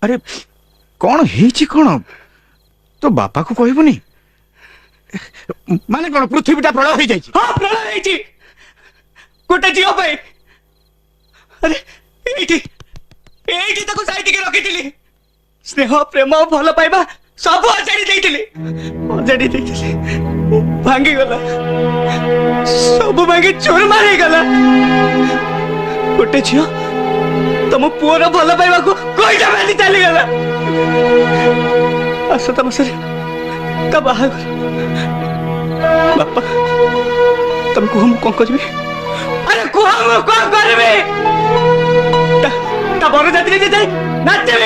अरे कौन हेची कौन तो बापा को कहबुनी माने कौन पृथ्वीटा प्रलय हो जाई हाँ प्रलय ହେଇଛି गोटे झील पे अरे एठी एठी ताको साइड के रखिथिली स्नेह प्रेम भल पाइबा सब अजाड़ी देइथिली भांगी गला सब भांगी चूरमार हो गला गोटे झील तुम पुअर भल पाइबा को कोईटा बांधी चली गला आसता मासरे ता बाहागर बापा तुम कह मु कौन करी अरे कह मु कौन करी ता बर जाती जाए नाचे